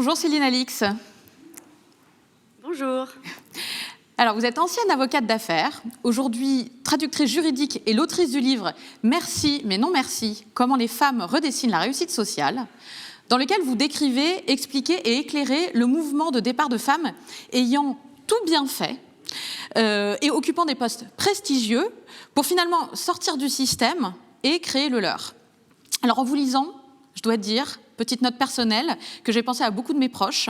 Bonjour Céline Alix. Bonjour. Alors, vous êtes ancienne avocate d'affaires, aujourd'hui traductrice juridique et l'autrice du livre « Merci, mais non merci. Comment les femmes redessinent la réussite sociale », dans lequel vous décrivez, expliquez et éclairez le mouvement de départ de femmes ayant tout bien fait et occupant des postes prestigieux pour finalement sortir du système et créer le leur. Alors, en vous lisant, je dois dire, petite note personnelle, que j'ai pensé à beaucoup de mes proches,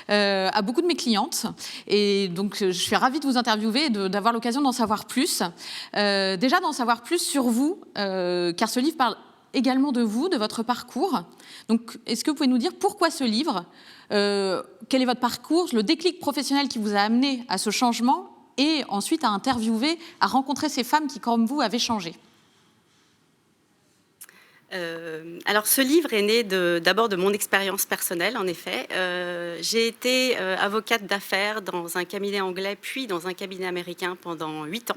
à beaucoup de mes clientes. Et donc, je suis ravie de vous interviewer et d'avoir l'occasion d'en savoir plus. Déjà, d'en savoir plus sur vous, car ce livre parle également de vous, de votre parcours. Donc, est-ce que vous pouvez nous dire pourquoi ce livre, quel est votre parcours, le déclic professionnel qui vous a amené à ce changement et ensuite à interviewer, à rencontrer ces femmes qui, comme vous, avaient changé? Alors, ce livre est né d'abord de mon expérience personnelle, en effet. J'ai été avocate d'affaires dans un cabinet anglais, puis dans un cabinet américain pendant 8 ans.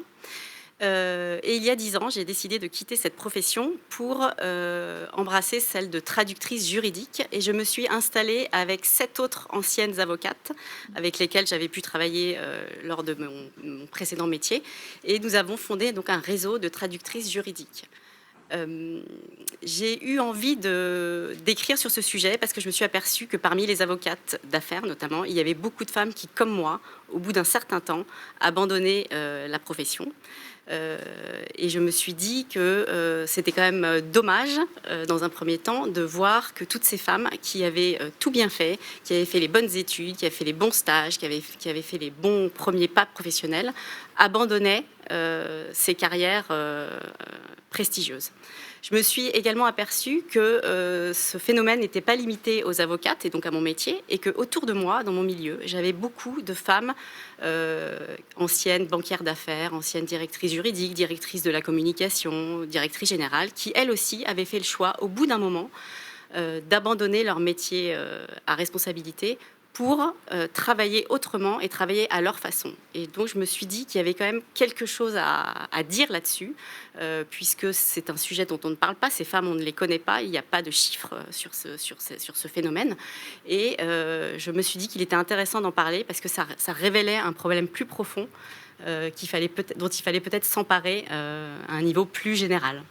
Et il y a 10 ans, j'ai décidé de quitter cette profession pour embrasser celle de traductrice juridique. Et je me suis installée avec 7 autres anciennes avocates avec lesquelles j'avais pu travailler lors de mon précédent métier. Et nous avons fondé donc un réseau de traductrices juridiques. J'ai eu envie d'écrire sur ce sujet parce que je me suis aperçue que parmi les avocates d'affaires notamment, il y avait beaucoup de femmes qui, comme moi, au bout d'un certain temps, abandonnaient la profession. Et je me suis dit que c'était quand même dommage, dans un premier temps, de voir que toutes ces femmes qui avaient tout bien fait, qui avaient fait les bonnes études, qui avaient fait les bons stages, qui avaient fait les bons premiers pas professionnels, abandonnaient ces carrières prestigieuses. Je me suis également aperçue que ce phénomène n'était pas limité aux avocates et donc à mon métier, et que autour de moi, dans mon milieu, j'avais beaucoup de femmes anciennes banquières d'affaires, anciennes directrices juridiques, directrices de la communication, directrices générales, qui elles aussi avaient fait le choix, au bout d'un moment, d'abandonner leur métier à responsabilité pour travailler autrement et travailler à leur façon. Et donc, je me suis dit qu'il y avait quand même quelque chose à dire là-dessus, puisque c'est un sujet dont on ne parle pas. Ces femmes, on ne les connaît pas. Il n'y a pas de chiffres sur ce phénomène. Et je me suis dit qu'il était intéressant d'en parler parce que ça révélait un problème plus profond dont il fallait peut-être s'emparer à un niveau plus général.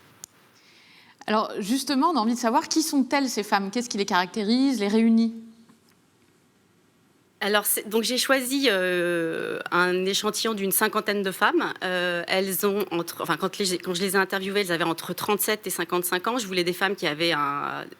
Alors, justement, on a envie de savoir qui sont-elles, ces femmes? Qu'est-ce qui les caractérise, les réunit? Alors, donc j'ai choisi un échantillon d'une 50aine de femmes. Elles ont quand je les ai interviewées, elles avaient entre 37 et 55 ans. Je voulais des femmes qui avaient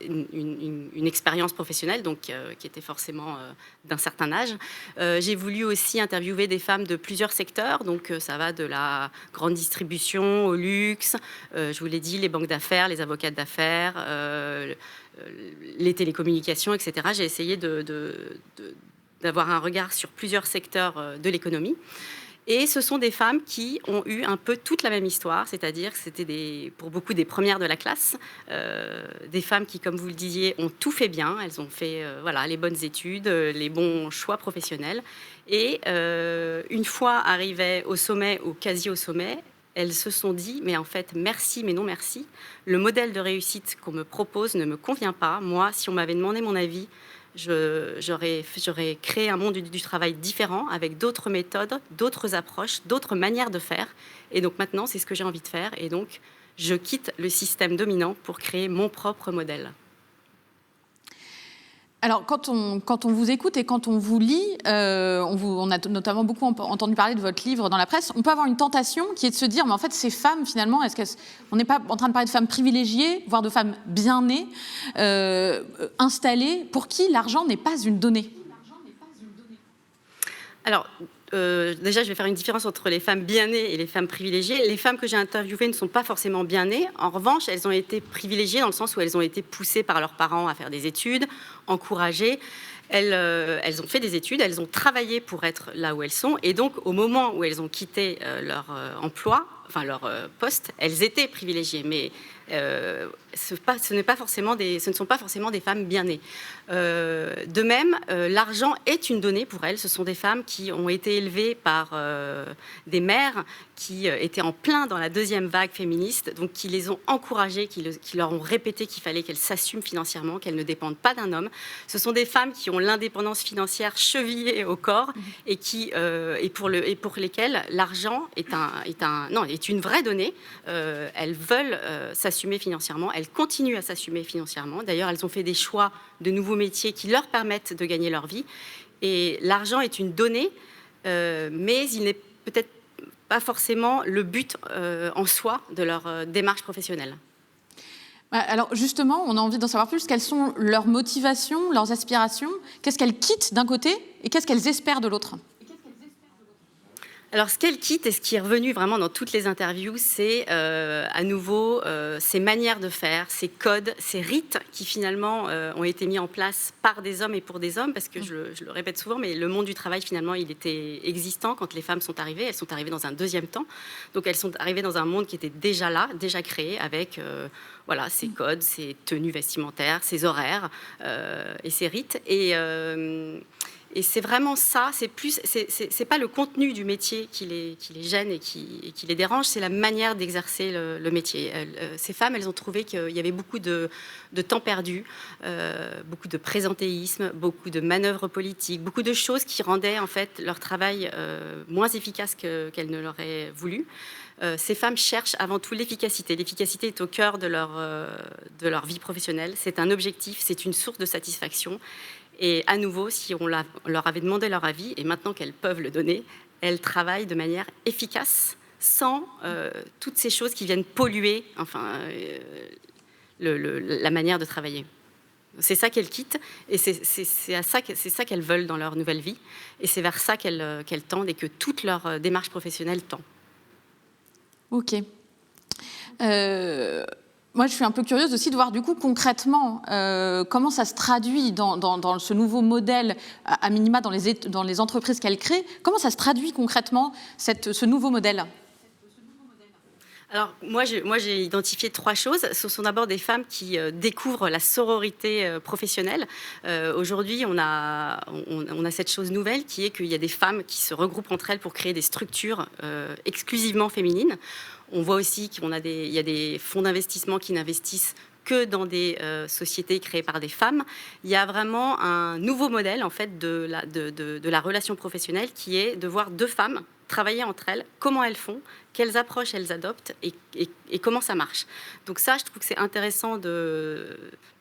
une expérience professionnelle, donc qui étaient forcément d'un certain âge. J'ai voulu aussi interviewer des femmes de plusieurs secteurs, donc ça va de la grande distribution au luxe. Je vous l'ai dit, les banques d'affaires, les avocates d'affaires, les télécommunications, etc. J'ai essayé d'avoir un regard sur plusieurs secteurs de l'économie. Et ce sont des femmes qui ont eu un peu toute la même histoire, c'est-à-dire que c'était pour beaucoup des premières de la classe, des femmes qui, comme vous le disiez, ont tout fait bien. Elles ont fait les bonnes études, les bons choix professionnels. Et une fois arrivées au sommet, ou quasi au sommet, elles se sont dit, mais en fait, merci, mais non merci. Le modèle de réussite qu'on me propose ne me convient pas. Moi, si on m'avait demandé mon avis, j'aurais créé un monde du travail différent, avec d'autres méthodes, d'autres approches, d'autres manières de faire. Et donc maintenant, c'est ce que j'ai envie de faire. Et donc, je quitte le système dominant pour créer mon propre modèle. Alors, quand on vous écoute et quand on vous lit, on a notamment beaucoup entendu parler de votre livre dans la presse, on peut avoir une tentation qui est de se dire, mais en fait, ces femmes, finalement, on n'est pas en train de parler de femmes privilégiées, voire de femmes bien nées, installées, pour qui l'argent n'est pas une donnée? Alors, déjà, je vais faire une différence entre les femmes bien nées et les femmes privilégiées. Les femmes que j'ai interviewées ne sont pas forcément bien nées. En revanche, elles ont été privilégiées dans le sens où elles ont été poussées par leurs parents à faire des études, encouragées. Elles ont fait des études, elles ont travaillé pour être là où elles sont. Et donc, au moment où elles ont quitté leur emploi, leur poste, elles étaient privilégiées. Mais ce ne sont pas forcément des femmes bien nées. De même, l'argent est une donnée pour elles. Ce sont des femmes qui ont été élevées par des mères qui étaient en plein dans la deuxième vague féministe, donc qui les ont encouragées, qui leur ont répété qu'il fallait qu'elles s'assument financièrement, qu'elles ne dépendent pas d'un homme. Ce sont des femmes qui ont l'indépendance financière chevillée au corps et pour lesquelles l'argent est une vraie donnée. Elles veulent s'assumer financièrement, elles continuent à s'assumer financièrement. D'ailleurs, elles ont fait des choix de nouveaux métiers qui leur permettent de gagner leur vie. Et l'argent est une donnée, mais il n'est peut-être pas forcément le but en soi de leur démarche professionnelle. Alors justement, on a envie d'en savoir plus. Quelles sont leurs motivations, leurs aspirations? Qu'est-ce qu'elles quittent d'un côté et qu'est-ce qu'elles espèrent de l'autre? Alors, ce qu'elle quitte et ce qui est revenu vraiment dans toutes les interviews, c'est à nouveau ces manières de faire, ces codes, ces rites qui finalement ont été mis en place par des hommes et pour des hommes, parce que je le répète souvent, mais le monde du travail finalement, il était existant quand les femmes sont arrivées. Elles sont arrivées dans un deuxième temps, donc elles sont arrivées dans un monde qui était déjà là, déjà créé, avec voilà, ces codes, ces tenues vestimentaires, ces horaires et ces rites. Et c'est vraiment ça, c'est pas le contenu du métier qui les gêne et qui les dérange, c'est la manière d'exercer le métier. Ces femmes, elles ont trouvé qu'il y avait beaucoup de temps perdu, beaucoup de présentéisme, beaucoup de manœuvres politiques, beaucoup de choses qui rendaient en fait leur travail moins efficace qu'elles ne l'auraient voulu. Ces femmes cherchent avant tout l'efficacité. L'efficacité est au cœur de leur vie professionnelle. C'est un objectif, c'est une source de satisfaction. Et à nouveau, si on leur avait demandé leur avis, et maintenant qu'elles peuvent le donner, elles travaillent de manière efficace, sans toutes ces choses qui viennent polluer la manière de travailler. C'est ça qu'elles quittent, et c'est ça qu'elles veulent dans leur nouvelle vie, et c'est vers ça qu'elles tendent, et que toute leur démarche professionnelle tend. Ok. Moi, je suis un peu curieuse aussi de voir du coup concrètement comment ça se traduit dans ce nouveau modèle, à minima dans les entreprises qu'elle crée. Comment ça se traduit concrètement, ce nouveau modèle? Alors, moi, j'ai identifié 3 choses. Ce sont d'abord des femmes qui découvrent la sororité professionnelle. Aujourd'hui, on a cette chose nouvelle qui est qu'il y a des femmes qui se regroupent entre elles pour créer des structures exclusivement féminines. On voit aussi qu'il y a des fonds d'investissement qui n'investissent que dans des sociétés créées par des femmes. Il y a vraiment un nouveau modèle en fait de la relation professionnelle qui est de voir 2 femmes travailler entre elles, comment elles font, quelles approches elles adoptent et comment ça marche. Donc ça, je trouve que c'est intéressant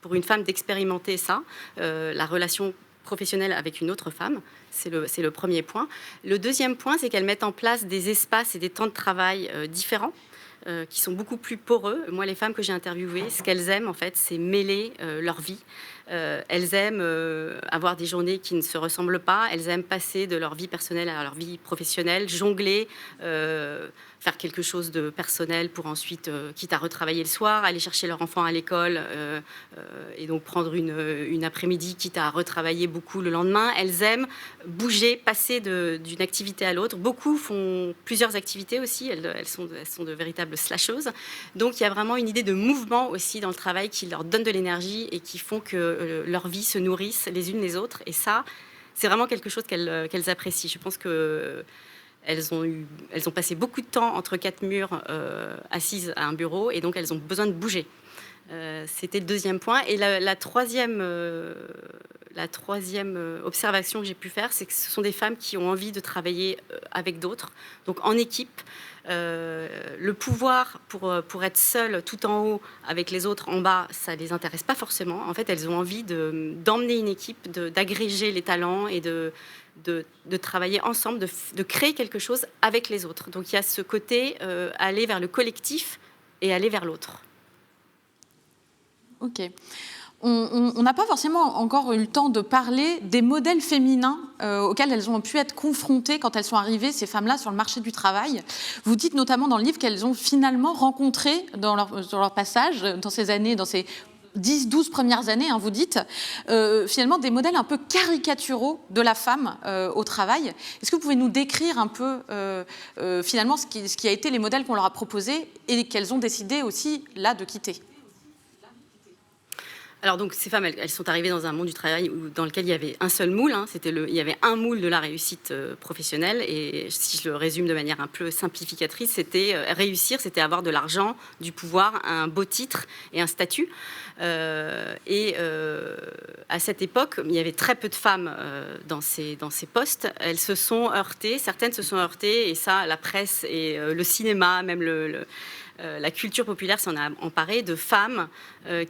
pour une femme d'expérimenter ça, la relation professionnelle avec une autre femme. C'est le premier point. Le deuxième point, c'est qu'elles mettent en place des espaces et des temps de travail différents, qui sont beaucoup plus poreux. Moi, les femmes que j'ai interviewées, ce qu'elles aiment, en fait, c'est mêler leur vie. Elles aiment avoir des journées qui ne se ressemblent pas. Elles aiment passer de leur vie personnelle à leur vie professionnelle, jongler, faire quelque chose de personnel pour ensuite, quitte à retravailler le soir, aller chercher leur enfant à l'école et donc prendre une après-midi, quitte à retravailler beaucoup le lendemain. Elles aiment bouger, passer d'une activité à l'autre. Beaucoup font plusieurs activités aussi. Elles sont de véritables slasheuses. Donc, il y a vraiment une idée de mouvement aussi dans le travail qui leur donne de l'énergie et qui font que leur vie se nourrissent les unes les autres. Et ça, c'est vraiment quelque chose qu'elles apprécient. Je pense que elles ont passé beaucoup de temps entre 4 murs assises à un bureau et donc elles ont besoin de bouger. C'était le deuxième point. Et la troisième observation que j'ai pu faire, c'est que ce sont des femmes qui ont envie de travailler avec d'autres, donc en équipe. Le pouvoir pour être seules tout en haut avec les autres en bas, ça ne les intéresse pas forcément. En fait, elles ont envie d'emmener une équipe, d'agréger les talents et de travailler ensemble, de créer quelque chose avec les autres. Donc il y a ce côté aller vers le collectif et aller vers l'autre. Ok. On n'a pas forcément encore eu le temps de parler des modèles féminins auxquels elles ont pu être confrontées quand elles sont arrivées, ces femmes-là, sur le marché du travail. Vous dites notamment dans le livre qu'elles ont finalement rencontré dans leur passage, dans ces années, dans ces 10-12 premières années, hein, vous dites, finalement des modèles un peu caricaturaux de la femme au travail. Est-ce que vous pouvez nous décrire un peu finalement ce qui a été les modèles qu'on leur a proposés et qu'elles ont décidé aussi là de quitter? Alors donc ces femmes, elles sont arrivées dans un monde du travail dans lequel il y avait un seul moule, hein, il y avait un moule de la réussite professionnelle, et si je le résume de manière un peu simplificatrice, c'était réussir, c'était avoir de l'argent, du pouvoir, un beau titre et un statut. À cette époque, il y avait très peu de femmes dans ces postes. Elles se sont heurtées, certaines se sont heurtées, et ça, la presse et le cinéma, même la culture populaire s'en a emparée, de femmes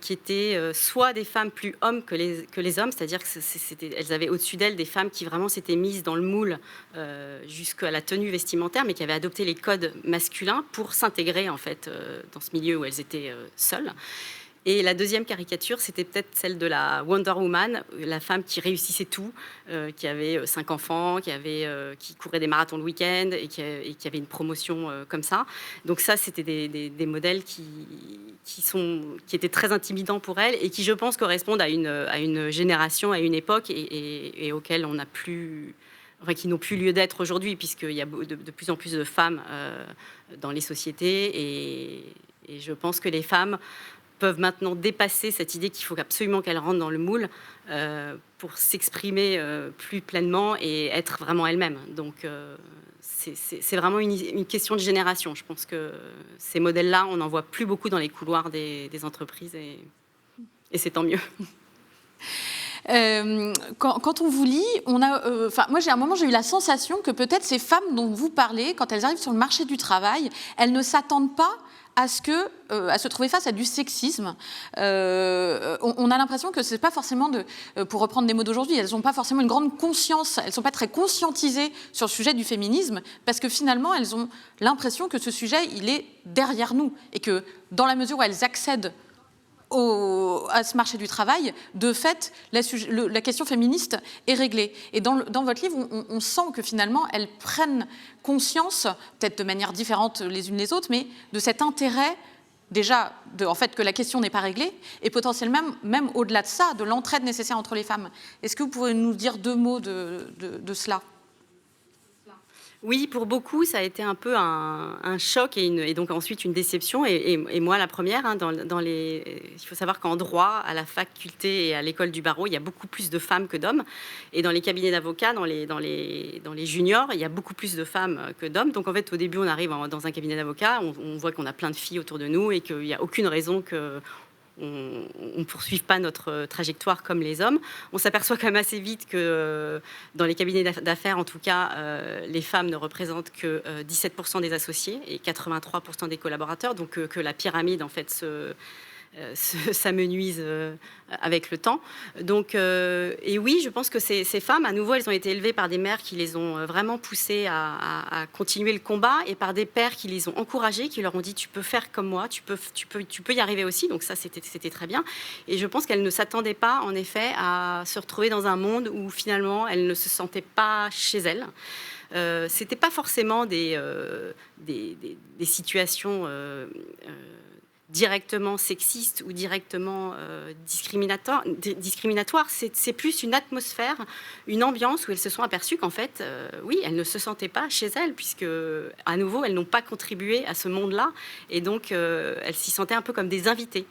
qui étaient soit des femmes plus hommes que les hommes, c'est-à-dire qu'elles avaient au-dessus d'elles des femmes qui vraiment s'étaient mises dans le moule jusqu'à la tenue vestimentaire, mais qui avaient adopté les codes masculins pour s'intégrer en fait dans ce milieu où elles étaient seules. Et la deuxième caricature, c'était peut-être celle de la Wonder Woman, la femme qui réussissait tout, qui avait 5 enfants, qui courait des marathons le week-end et qui avait une promotion comme ça. Donc ça, c'était des modèles qui étaient très intimidants pour elle et qui, je pense, correspondent à une génération, à une époque et auxquelles on n'a plus... Enfin, qui n'ont plus lieu d'être aujourd'hui, puisqu'il y a de plus en plus de femmes dans les sociétés. Et je pense que les femmes peuvent maintenant dépasser cette idée qu'il faut absolument qu'elles rentrent dans le moule pour s'exprimer plus pleinement et être vraiment elles-mêmes. Donc c'est vraiment une question de génération. Je pense que ces modèles-là, on n'en voit plus beaucoup dans les couloirs des entreprises et c'est tant mieux. Quand on vous lit, moi j'ai un moment j'ai eu la sensation que peut-être ces femmes dont vous parlez, quand elles arrivent sur le marché du travail, elles ne s'attendent pas à se trouver face à du sexisme. On a l'impression que c'est pas forcément pour reprendre des mots d'aujourd'hui, elles n'ont pas forcément une grande conscience, elles sont pas très conscientisées sur le sujet du féminisme, parce que finalement elles ont l'impression que ce sujet il est derrière nous et que dans la mesure où elles accèdent à ce marché du travail, de fait, la question féministe est réglée. Et dans votre livre, on sent que finalement, elles prennent conscience, peut-être de manière différente les unes les autres, mais de cet intérêt, déjà, en fait, que la question n'est pas réglée, et potentiellement, même au-delà de ça, de l'entraide nécessaire entre les femmes. Est-ce que vous pourriez nous dire 2 mots de cela ? Oui, pour beaucoup, ça a été un peu un choc et donc ensuite une déception. Et moi, la première, hein, il faut savoir qu'en droit, à la faculté et à l'école du barreau, il y a beaucoup plus de femmes que d'hommes. Et dans les cabinets d'avocats, dans les juniors, il y a beaucoup plus de femmes que d'hommes. Donc en fait, au début, on arrive dans un cabinet d'avocats, on voit qu'on a plein de filles autour de nous et qu'il n'y a aucune raison que... on ne poursuive pas notre trajectoire comme les hommes. On s'aperçoit quand même assez vite que dans les cabinets d'affaires, en tout cas, les femmes ne représentent que 17% des associés et 83% des collaborateurs, donc que la pyramide, en fait, s'amenuise avec le temps. Donc, et oui, je pense que ces femmes, à nouveau, elles ont été élevées par des mères qui les ont vraiment poussées à continuer le combat et par des pères qui les ont encouragées, qui leur ont dit tu peux faire comme moi, tu peux y arriver aussi. Donc ça, c'était très bien. Et je pense qu'elles ne s'attendaient pas, en effet, à se retrouver dans un monde où finalement, elles ne se sentaient pas chez elles. C'était pas forcément des situations directement sexiste ou directement discriminatoire, c'est plus une atmosphère, une ambiance où elles se sont aperçues qu'en fait, oui, elles ne se sentaient pas chez elles, puisque, à nouveau, elles n'ont pas contribué à ce monde-là, et donc elles s'y sentaient un peu comme des invitées.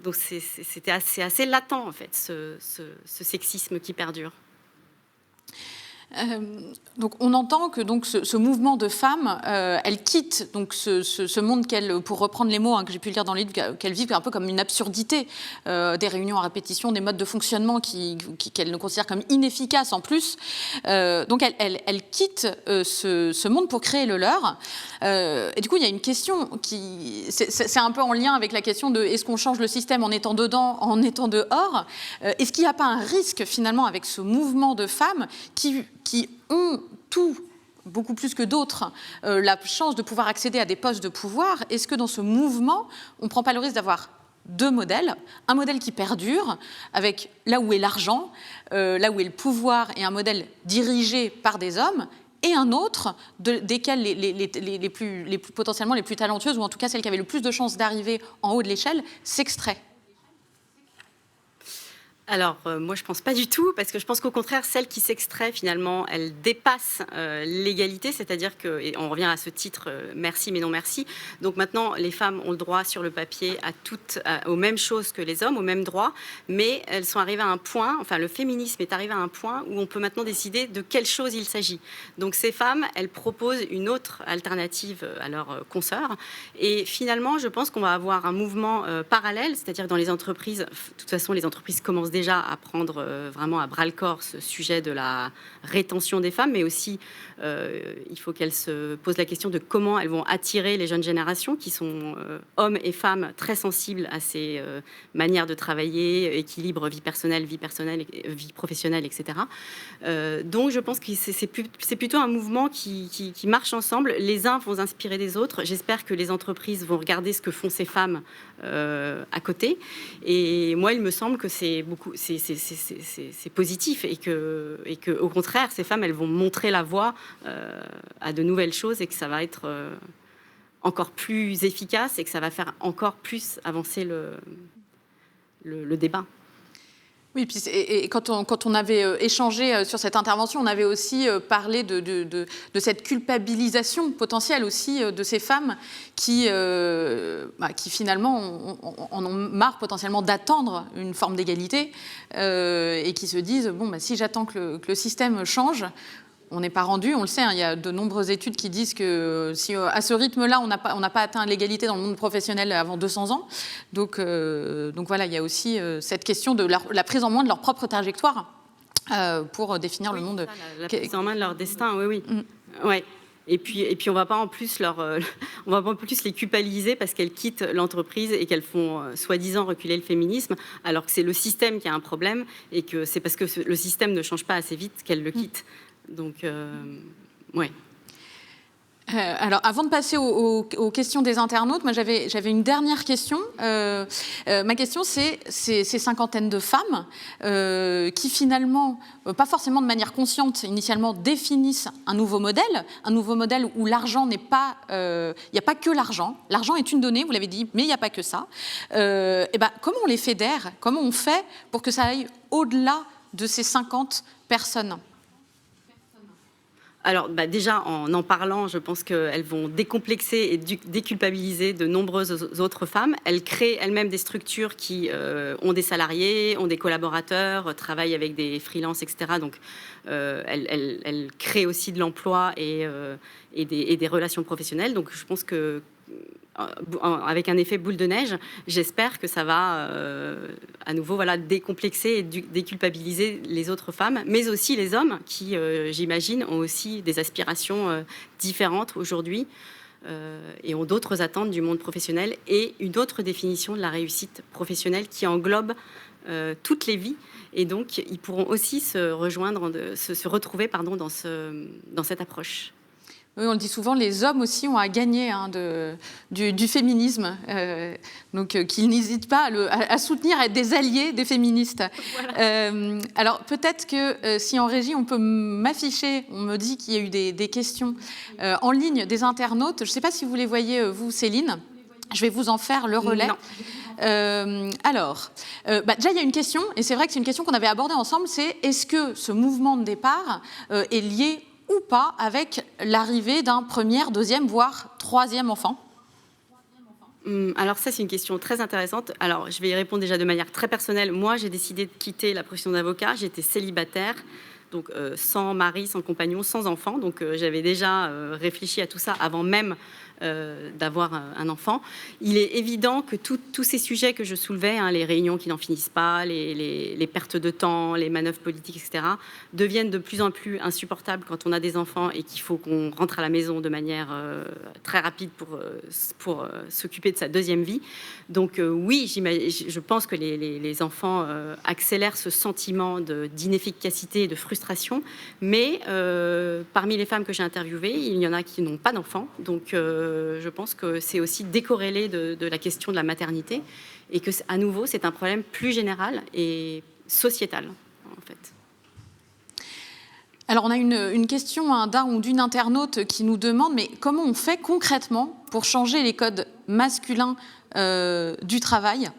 Donc c'était assez latent, en fait, ce sexisme qui perdure. Donc on entend que donc ce mouvement de femmes, elles quittent donc ce monde qu'elles, pour reprendre les mots que j'ai pu lire dans le livre, qu'elles vivent un peu comme une absurdité, des réunions à répétition, des modes de fonctionnement qu'elles ne considèrent comme inefficaces en plus. Donc elles quittent ce monde pour créer le leur. Et du coup il y a une question c'est un peu en lien avec la question de est-ce qu'on change le système en étant dedans, en étant dehors. Est-ce qu'il n'y a pas un risque finalement avec ce mouvement de femmes qui ont tout, beaucoup plus que d'autres, la chance de pouvoir accéder à des postes de pouvoir? Est-ce que dans ce mouvement, on ne prend pas le risque d'avoir 2 modèles, un modèle qui perdure, avec là où est l'argent, là où est le pouvoir, et un modèle dirigé par des hommes, et un autre desquels les plus potentiellement les plus talentueuses, ou en tout cas celles qui avaient le plus de chances d'arriver en haut de l'échelle, s'extraient? Alors, moi, je pense pas du tout, parce que je pense qu'au contraire, celle qui s'extrait, finalement, elle dépasse l'égalité, c'est-à-dire que, et on revient à ce titre, merci mais non merci. Donc maintenant, les femmes ont le droit sur le papier aux mêmes choses que les hommes, aux mêmes droits, mais elles sont arrivées à un point, enfin, le féminisme est arrivé à un point où on peut maintenant décider de quelle chose il s'agit. Donc ces femmes, elles proposent une autre alternative à leurs consoeurs, et finalement, je pense qu'on va avoir un mouvement parallèle, c'est-à-dire dans les entreprises, de toute façon, les entreprises commencent déjà à prendre vraiment à bras-le-corps ce sujet de la rétention des femmes, mais aussi il faut qu'elles se posent la question de comment elles vont attirer les jeunes générations qui sont hommes et femmes très sensibles à ces manières de travailler, équilibre vie professionnelle, etc. Donc je pense que c'est plutôt un mouvement qui marche ensemble. Les uns vont s'inspirer des autres. J'espère que les entreprises vont regarder ce que font ces femmes à côté. Et moi, il me semble que c'est positif et que, au contraire, ces femmes, elles vont montrer la voie à de nouvelles choses et que ça va être encore plus efficace et que ça va faire encore plus avancer le débat. Oui, puis et quand on avait échangé sur cette intervention, on avait aussi parlé de cette culpabilisation potentielle aussi de ces femmes qui finalement en ont marre potentiellement d'attendre une forme d'égalité et qui se disent bon, si j'attends que le système change. On n'est pas rendu, on le sait, il y a de nombreuses études qui disent que si à ce rythme-là, on n'a pas atteint l'égalité dans le monde professionnel avant 200 ans. Donc voilà, il y a aussi cette question de la prise en main de leur propre trajectoire pour définir le monde. La prise en main de leur destin, oui. Ouais. Et puis on va pas en plus les culpabiliser parce qu'elles quittent l'entreprise et qu'elles font soi-disant reculer le féminisme, alors que c'est le système qui a un problème et que c'est parce que le système ne change pas assez vite qu'elles le quittent. Donc, ouais. Alors, avant de passer aux questions des internautes, moi j'avais une dernière question. Ma question, c'est ces cinquantaines de femmes qui finalement, pas forcément de manière consciente, initialement définissent un nouveau modèle où l'argent n'est pas, il n'y a pas que l'argent. L'argent est une donnée, vous l'avez dit, mais il n'y a pas que ça. Comment on les fédère? Comment on fait pour que ça aille au-delà de ces 50 personnes? Alors déjà, en parlant, je pense qu'elles vont décomplexer et déculpabiliser de nombreuses autres femmes. Elles créent elles-mêmes des structures qui ont des salariés, ont des collaborateurs, travaillent avec des freelances, etc. Donc elles créent aussi de l'emploi et des relations professionnelles. Donc je pense que avec un effet boule de neige, j'espère que ça va à nouveau décomplexer et déculpabiliser les autres femmes, mais aussi les hommes qui, j'imagine, ont aussi des aspirations différentes aujourd'hui et ont d'autres attentes du monde professionnel et une autre définition de la réussite professionnelle qui englobe toutes les vies. Et donc, ils pourront aussi se retrouver dans cette approche. Oui, on le dit souvent, les hommes aussi ont à gagner du féminisme, donc qu'ils n'hésitent pas à soutenir, à être des alliés des féministes. Voilà. Alors peut-être que si en régie on peut m'afficher, on me dit qu'il y a eu des questions en ligne des internautes. Je ne sais pas si vous les voyez, vous, Céline. Je vais vous en faire le relais. Non. Déjà, il y a une question, et c'est vrai que c'est une question qu'on avait abordée ensemble, c'est est-ce que ce mouvement de départ est lié ou pas avec l'arrivée d'un premier, deuxième, voire troisième enfant? Alors ça, c'est une question très intéressante. Alors, je vais y répondre déjà de manière très personnelle. Moi, j'ai décidé de quitter la profession d'avocat. J'étais célibataire, donc sans mari, sans compagnon, sans enfant. Donc, j'avais déjà réfléchi à tout ça avant même d'avoir un enfant. Il est évident que tous ces sujets que je soulevais, les réunions qui n'en finissent pas, les pertes de temps, les manœuvres politiques, etc., deviennent de plus en plus insupportables quand on a des enfants et qu'il faut qu'on rentre à la maison de manière très rapide pour s'occuper de sa deuxième vie. Donc oui, je pense que les enfants accélèrent ce sentiment d'inefficacité et de frustration, mais parmi les femmes que j'ai interviewées, il y en a qui n'ont pas d'enfants, donc je pense que c'est aussi décorrélé de la question de la maternité et que, à nouveau, c'est un problème plus général et sociétal, en fait. Alors, on a une question d'un ou d'une internaute qui nous demande, mais comment on fait concrètement pour changer les codes masculins du travail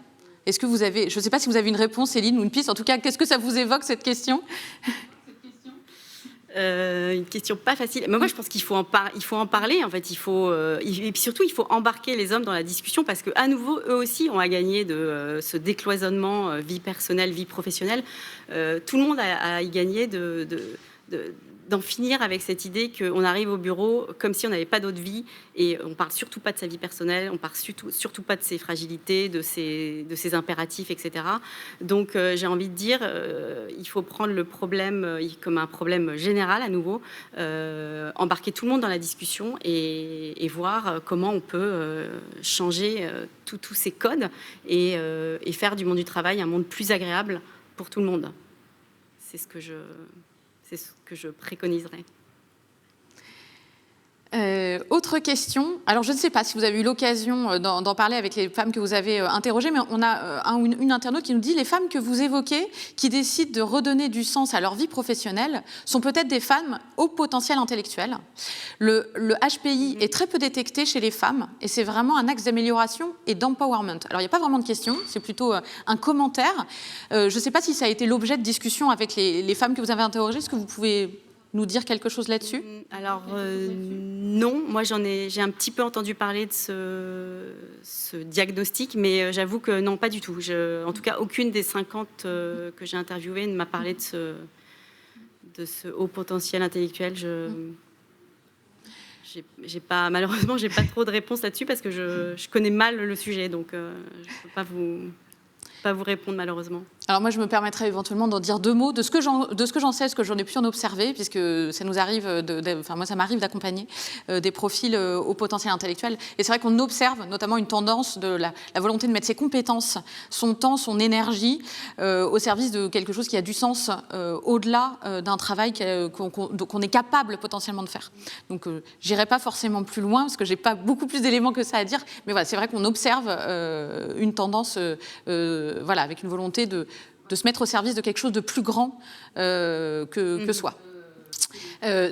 Est-ce que vous avez, je ne sais pas si vous avez une réponse, Céline, ou une piste. En tout cas, qu'est-ce que ça vous évoque, cette question? Une question pas facile. Mais moi, je pense qu'il faut en parler. En fait, et puis surtout, il faut embarquer les hommes dans la discussion parce que, à nouveau, eux aussi ont à gagner de ce décloisonnement vie personnelle, vie professionnelle. Tout le monde a à y gagner d'en finir avec cette idée qu'on arrive au bureau comme si on n'avait pas d'autre vie et on parle surtout pas de sa vie personnelle, on parle surtout pas de ses fragilités, de ses impératifs, etc. Donc j'ai envie de dire, il faut prendre le problème comme un problème général à nouveau, embarquer tout le monde dans la discussion et voir comment on peut changer tous ces codes et faire du monde du travail un monde plus agréable pour tout le monde. C'est ce que je préconiserais. Autre question. Alors, je ne sais pas si vous avez eu l'occasion d'en parler avec les femmes que vous avez interrogées, mais on a une internaute qui nous dit « Les femmes que vous évoquez, qui décident de redonner du sens à leur vie professionnelle, sont peut-être des femmes au potentiel intellectuel. Le HPI est très peu détecté chez les femmes et c'est vraiment un axe d'amélioration et d'empowerment. » Alors, il n'y a pas vraiment de question, c'est plutôt un commentaire. Je ne sais pas si ça a été l'objet de discussion avec les femmes que vous avez interrogées. Est-ce que vous pouvez nous dire quelque chose là-dessus? Alors non, moi j'ai un petit peu entendu parler de ce diagnostic, mais j'avoue que non, pas du tout. En tout cas, aucune des 50 que j'ai interviewées ne m'a parlé de ce haut potentiel intellectuel. Malheureusement, j'ai pas trop de réponses là-dessus parce que je connais mal le sujet, donc je ne peux pas vous répondre malheureusement. Alors moi, je me permettrais éventuellement d'en dire deux mots de ce que j'en sais, ce que j'en ai pu en observer, puisque ça nous arrive, moi ça m'arrive d'accompagner des profils au potentiel intellectuel. Et c'est vrai qu'on observe notamment une tendance de la volonté de mettre ses compétences, son temps, son énergie au service de quelque chose qui a du sens au-delà d'un travail qu'on est capable potentiellement de faire. Donc j'irai pas forcément plus loin, parce que j'ai pas beaucoup plus d'éléments que ça à dire, mais voilà, c'est vrai qu'on observe une tendance, voilà, avec une volonté de se mettre au service de quelque chose de plus grand que soi.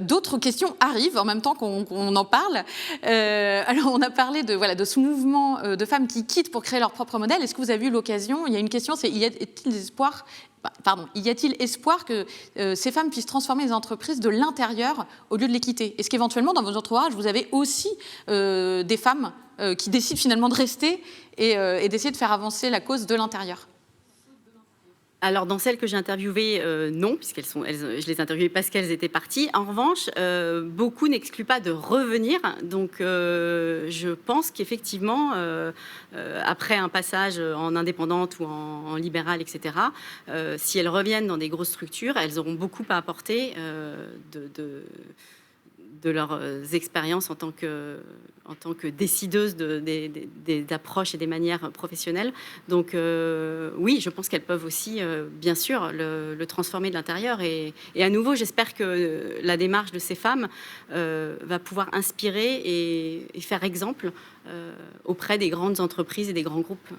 D'autres questions arrivent en même temps qu'on en parle. Alors, on a parlé de ce mouvement de femmes qui quittent pour créer leur propre modèle. Est-ce que vous avez eu l'occasion? Il y a une question, c'est y a-t-il espoir que ces femmes puissent transformer les entreprises de l'intérieur au lieu de les quitter? Est-ce qu'éventuellement, dans vos entourages, vous avez aussi des femmes qui décident finalement de rester et d'essayer de faire avancer la cause de l'intérieur? Alors, dans celles que j'ai interviewées, non, je les ai interviewées parce qu'elles étaient parties. En revanche, beaucoup n'excluent pas de revenir. Donc, je pense qu'effectivement, après un passage en indépendante ou en libérale, etc., si elles reviennent dans des grosses structures, elles auront beaucoup à apporter de leurs expériences en tant que décideuses d'approches et des manières professionnelles. Donc oui, je pense qu'elles peuvent aussi, bien sûr, le transformer de l'intérieur. Et à nouveau, j'espère que la démarche de ces femmes va pouvoir inspirer et faire exemple auprès des grandes entreprises et des grands groupes.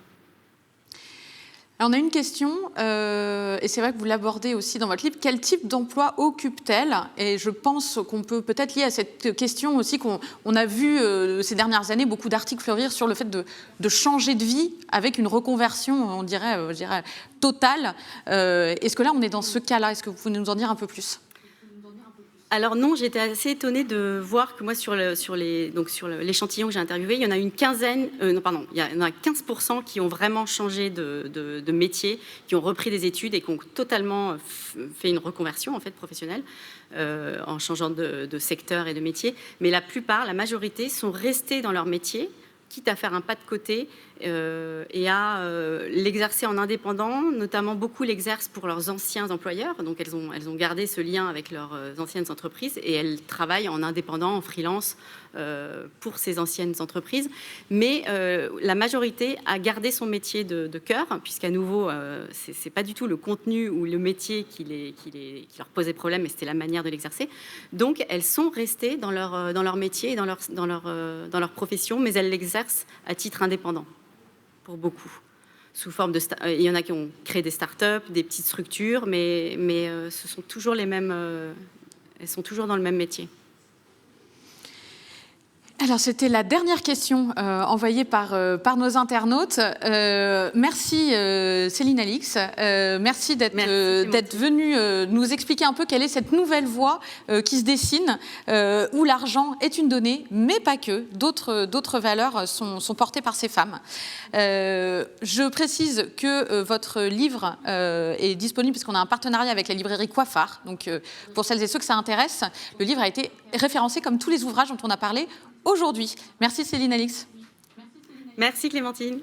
Alors on a une question, et c'est vrai que vous l'abordez aussi dans votre livre. Quel type d'emploi occupe-t-elle? Et je pense qu'on peut peut-être lier à cette question aussi qu'on a vu ces dernières années beaucoup d'articles fleurir sur le fait de changer de vie avec une reconversion, on dirait, totale. Est-ce que là, on est dans ce cas-là? Est-ce que vous pouvez nous en dire un peu plus? Alors non, j'étais assez étonnée de voir que moi, sur l'échantillon que j'ai interviewé, il y en a une quinzaine, il y en a 15% qui ont vraiment changé de métier, qui ont repris des études et qui ont totalement fait une reconversion en fait, professionnelle, en changeant de secteur et de métier. Mais la majorité, sont restés dans leur métier, quitte à faire un pas de côté et à l'exercer en indépendant. Notamment, beaucoup l'exercent pour leurs anciens employeurs. Donc, elles ont gardé ce lien avec leurs anciennes entreprises et elles travaillent en indépendant, en freelance pour ces anciennes entreprises. Mais la majorité a gardé son métier de cœur, puisqu'à nouveau, c'est pas du tout le contenu ou le métier qui leur posait problème, mais c'était la manière de l'exercer. Donc, elles sont restées dans leur métier et dans leur profession, mais elles l'exercent à titre indépendant, pour beaucoup. Sous forme il y en a qui ont créé des start-up, des petites structures, mais ce sont toujours les mêmes. Elles sont toujours dans le même métier. Alors, c'était la dernière question envoyée par nos internautes. Merci Céline Alix. Merci d'être venue nous expliquer un peu quelle est cette nouvelle voie qui se dessine, où l'argent est une donnée, mais pas que. D'autres valeurs sont portées par ces femmes. Je précise que votre livre est disponible puisqu'on a un partenariat avec la librairie Coiffard. Donc, pour celles et ceux que ça intéresse, le livre a été référencé comme tous les ouvrages dont on a parlé aujourd'hui. Merci Céline Alix. Merci Clémentine.